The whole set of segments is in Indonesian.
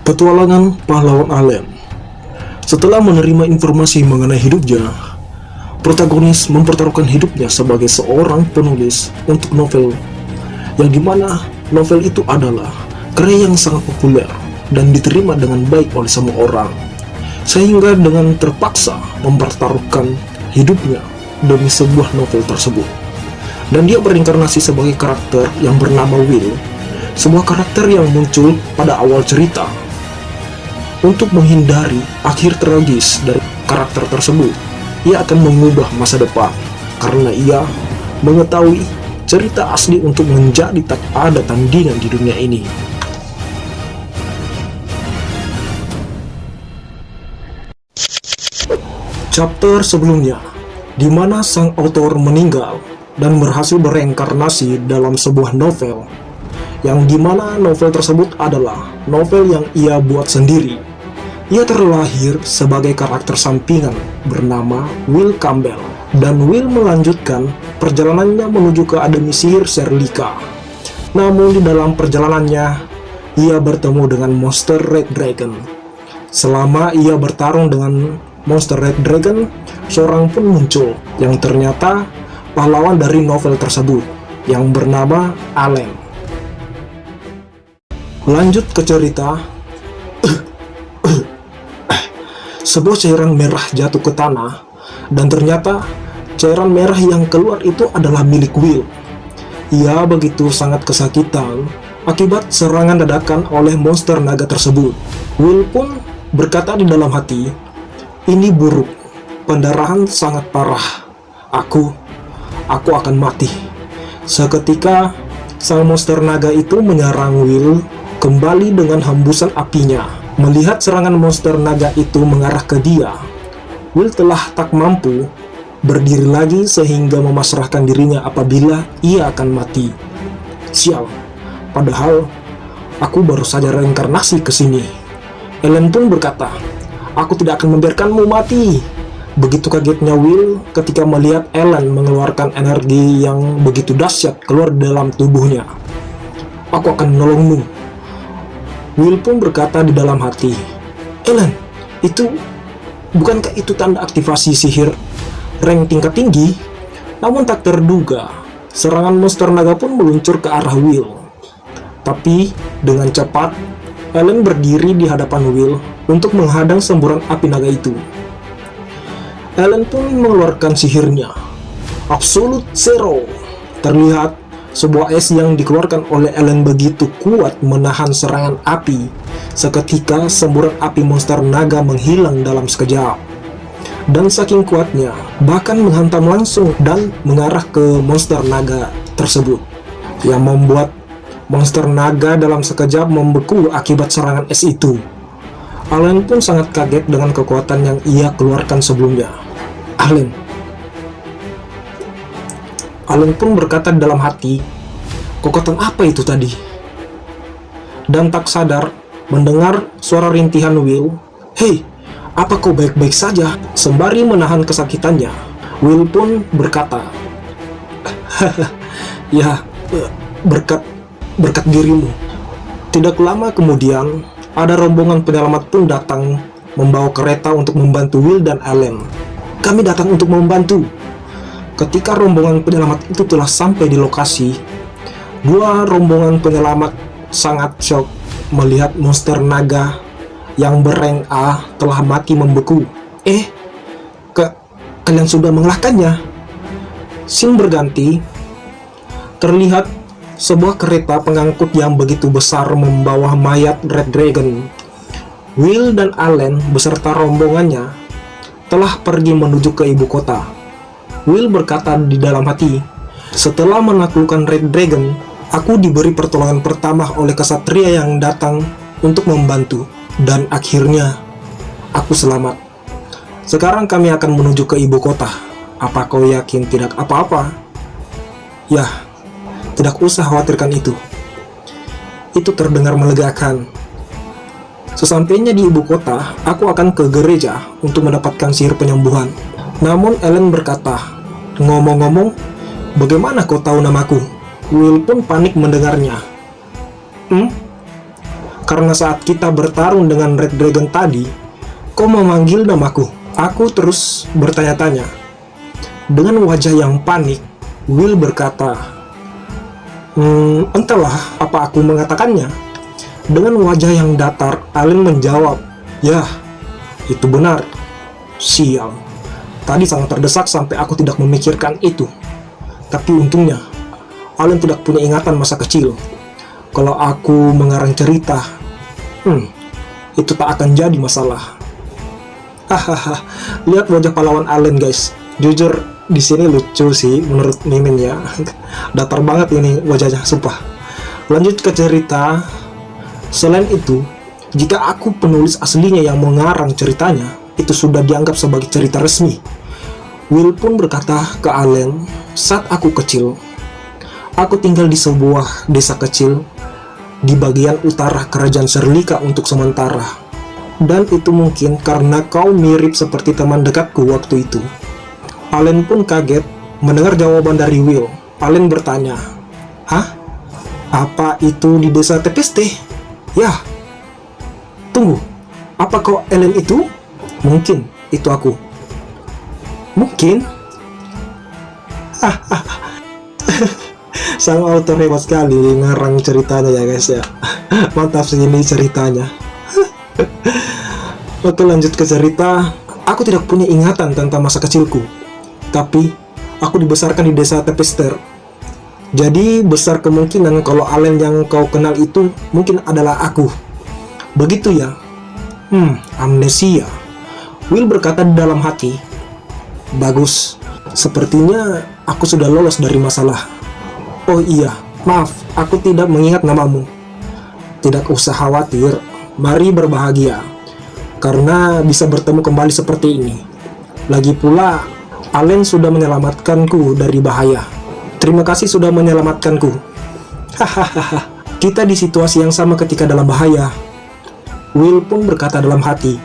Petualangan pahlawan Allen. Setelah menerima informasi mengenai hidupnya, protagonis mempertaruhkan hidupnya sebagai seorang penulis untuk novel, yang dimana novel itu adalah karya yang sangat populer dan diterima dengan baik oleh semua orang, sehingga dengan terpaksa mempertaruhkan hidupnya demi sebuah novel tersebut. Dan dia berinkarnasi sebagai karakter yang bernama Will, sebuah karakter yang muncul pada awal cerita. Untuk menghindari akhir tragis dari karakter tersebut, ia akan mengubah masa depan karena ia mengetahui cerita asli untuk menjadi tak ada tandingan di dunia ini. Chapter sebelumnya, di mana sang autor meninggal dan berhasil bereinkarnasi dalam sebuah novel, yang dimana novel tersebut adalah novel yang ia buat sendiri. Ia terlahir sebagai karakter sampingan bernama Will Campbell, dan Will melanjutkan perjalanannya menuju ke Akademi Sihir Serlika. Namun di dalam perjalanannya, ia bertemu dengan monster Red Dragon. Selama ia bertarung dengan monster Red Dragon, seorang pun muncul yang ternyata pahlawan dari novel tersebut yang bernama Allen. Lanjut ke cerita. Sebuah cairan merah jatuh ke tanah, dan ternyata cairan merah yang keluar itu adalah milik Will. Ia begitu sangat kesakitan akibat serangan dadakan oleh monster naga tersebut. Will pun berkata di dalam hati, "Ini buruk, pendarahan sangat parah. Aku akan mati." Seketika sang monster naga itu menyerang Will kembali dengan hembusan apinya. Melihat serangan monster naga itu mengarah ke dia, Will telah tak mampu berdiri lagi sehingga memasrahkan dirinya apabila ia akan mati. Sial, padahal aku baru saja reinkarnasi ke sini. Ellen pun berkata, "Aku tidak akan membiarkanmu mati." Begitu kagetnya Will ketika melihat Ellen mengeluarkan energi yang begitu dahsyat keluar dalam tubuhnya. "Aku akan menolongmu." Will pun berkata di dalam hati, "Ellen, bukankah itu tanda aktivasi sihir rank tingkat tinggi?" Namun tak terduga, serangan monster naga pun meluncur ke arah Will. Tapi dengan cepat, Ellen berdiri di hadapan Will untuk menghadang semburan api naga itu. Ellen pun mengeluarkan sihirnya, Absolute Zero. Terlihat sebuah es yang dikeluarkan oleh Ellen begitu kuat menahan serangan api. Seketika semburan api monster naga menghilang dalam sekejap. Dan saking kuatnya, bahkan menghantam langsung dan mengarah ke monster naga tersebut, yang membuat monster naga dalam sekejap membeku akibat serangan es itu. Allen pun sangat kaget dengan kekuatan yang ia keluarkan sebelumnya. Allen pun berkata dalam hati, "Kekuatan apa itu tadi?" Dan tak sadar mendengar suara rintihan Will. "Hei, apa kau baik-baik saja?" Sembari menahan kesakitannya, Will pun berkata, "Ya, berkat dirimu." Tidak lama kemudian, ada rombongan penyelamat pun datang membawa kereta untuk membantu Will dan Allen. "Kami datang untuk membantu." Ketika rombongan penyelamat itu telah sampai di lokasi, dua rombongan penyelamat sangat shock melihat monster naga yang berank A telah mati membeku. Kalian sudah mengalahkannya?" Scene berganti, terlihat sebuah kereta pengangkut yang begitu besar membawa mayat Red Dragon. Will dan Allen beserta rombongannya telah pergi menuju ke ibu kota. Will berkata di dalam hati, "Setelah menaklukkan Red Dragon, aku diberi pertolongan pertama oleh kesatria yang datang untuk membantu, dan akhirnya aku selamat. Sekarang kami akan menuju ke ibu kota. Apa kau yakin tidak apa-apa?" "Ya, tidak usah khawatirkan itu." Itu terdengar melegakan. Sesampainya di ibu kota, aku akan ke gereja untuk mendapatkan sihir penyembuhan. Namun Ellen berkata, "Ngomong-ngomong, bagaimana kau tahu namaku?" Will pun panik mendengarnya. karena saat kita bertarung dengan Red Dragon tadi, kau memanggil namaku. Aku terus bertanya-tanya. Dengan wajah yang panik, Will berkata, entahlah apa aku mengatakannya. Dengan wajah yang datar, Allen menjawab, "Ya, itu benar. Sial. Tadi sangat terdesak sampai aku tidak memikirkan itu. Tapi untungnya, Allen tidak punya ingatan masa kecil. Kalau aku mengarang cerita, itu tak akan jadi masalah." Hahaha, lihat wajah pahlawan Allen guys. Jujur, di sini lucu sih menurut Mimin ya. Datar banget ini wajahnya, sumpah. Lanjut ke cerita. Selain itu, jika aku penulis aslinya yang mengarang ceritanya, itu sudah dianggap sebagai cerita resmi. Will pun berkata ke Allen, saat aku kecil, aku tinggal di sebuah desa kecil di bagian utara kerajaan Serlika untuk sementara. Dan itu mungkin karena kau mirip seperti teman dekatku waktu itu. Allen pun kaget mendengar jawaban dari Will. Allen bertanya, "Hah? Apa itu di desa Tepeste?" "Ya." "Tunggu, apa kau Ellen itu?" "Mungkin, itu aku." "Mungkin?" Sang author hebat sekali ngarang ceritanya ya guys ya. Mantap sih ini ceritanya. Oke, lanjut ke cerita. Aku tidak punya ingatan tentang masa kecilku, tapi aku dibesarkan di desa Tepester. Jadi besar kemungkinan kalau Allen yang kau kenal itu mungkin adalah aku. Begitu ya? Amnesia. Will berkata di dalam hati. Bagus, sepertinya aku sudah lolos dari masalah. Oh iya, maaf, aku tidak mengingat namamu. Tidak usah khawatir, mari berbahagia, karena bisa bertemu kembali seperti ini. Lagi pula, Allen sudah menyelamatkanku dari bahaya. Terima kasih sudah menyelamatkanku. Hahaha. Kita di situasi yang sama ketika dalam bahaya. Will pun berkata dalam hati.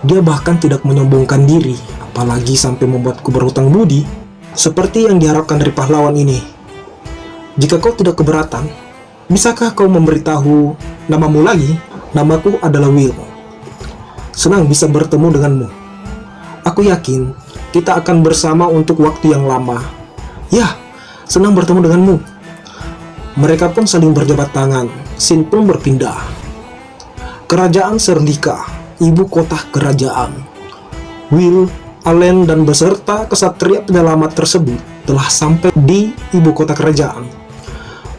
Dia bahkan tidak menyombongkan diri, apalagi sampai membuatku berhutang budi, seperti yang diharapkan dari pahlawan ini. Jika kau tidak keberatan, bisakah kau memberitahu namamu lagi? Namaku adalah Will. Senang bisa bertemu denganmu. Aku yakin kita akan bersama untuk waktu yang lama. Ya, senang bertemu denganmu. Mereka pun saling berjabat tangan. Scene pun berpindah. Kerajaan Serlika, ibu kota kerajaan. Will, Allen, dan beserta kesatria penyelamat tersebut telah sampai di ibu kota kerajaan.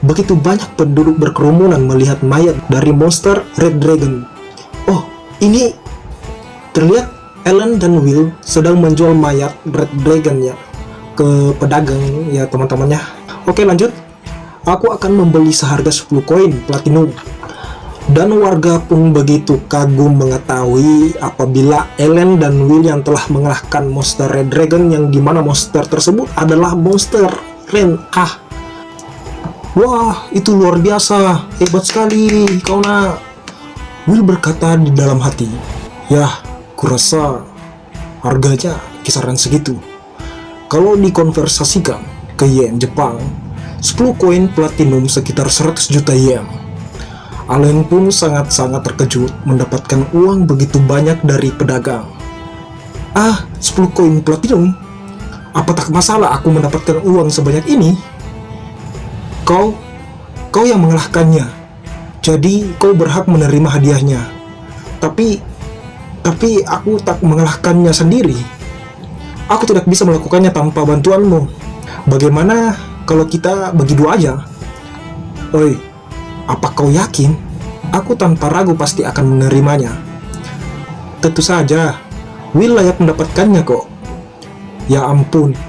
Begitu banyak penduduk berkerumunan melihat mayat dari monster Red Dragon. Oh, ini terlihat Allen dan Will sedang menjual mayat Red Dragon ya ke pedagang ya teman-temannya. Oke, lanjut. Aku akan membeli seharga 10 koin platinum. Dan warga pun begitu kagum mengetahui apabila Allen dan Will yang telah mengalahkan monster Red Dragon, yang dimana monster tersebut adalah monster Ren. Wah, itu luar biasa, hebat sekali kau nak. Will berkata di dalam hati, yah, kurasa harganya kisaran segitu. Kalau dikonversasikan ke yen Jepang, 10 koin platinum sekitar 100 juta yen. Allen pun sangat-sangat terkejut mendapatkan uang begitu banyak dari pedagang. 10 koin platinum? Apa tak masalah aku mendapatkan uang sebanyak ini? Kau yang mengalahkannya, jadi kau berhak menerima hadiahnya. Tapi aku tak mengalahkannya sendiri. Aku tidak bisa melakukannya tanpa bantuanmu. Bagaimana kalau kita bagi dua aja? Oi, apa kau yakin? Aku tanpa ragu pasti akan menerimanya. Tentu saja, Will layak mendapatkannya kok. Ya ampun,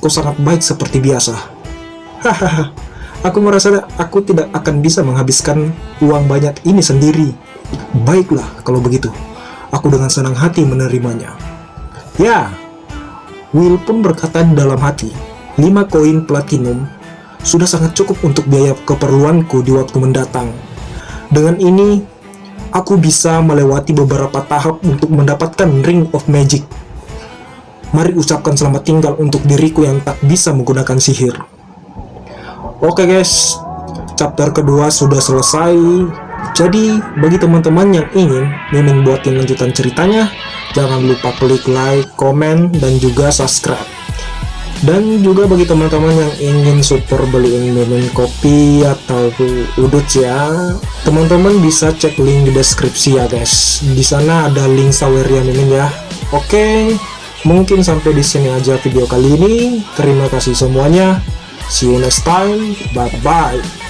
kau sangat baik seperti biasa. Hahaha, aku merasa aku tidak akan bisa menghabiskan uang banyak ini sendiri. Baiklah kalau begitu, aku dengan senang hati menerimanya. Ya, Will pun berkata di dalam hati, 5 koin platinum sudah sangat cukup untuk biaya keperluanku di waktu mendatang. Dengan ini, aku bisa melewati beberapa tahap untuk mendapatkan Ring of Magic. Mari ucapkan selamat tinggal untuk diriku yang tak bisa menggunakan sihir. Oke guys, chapter kedua sudah selesai. Jadi, bagi teman-teman yang ingin Mimin buatin lanjutan ceritanya, jangan lupa klik like, komen, dan juga subscribe. Dan juga bagi teman-teman yang ingin support beliin Mimin kopi atau udut ya, teman-teman bisa cek link di deskripsi ya guys. Di sana ada link saweria Mimin ya. Oke, mungkin sampai di sini aja video kali ini. Terima kasih semuanya. See you next time. Bye bye.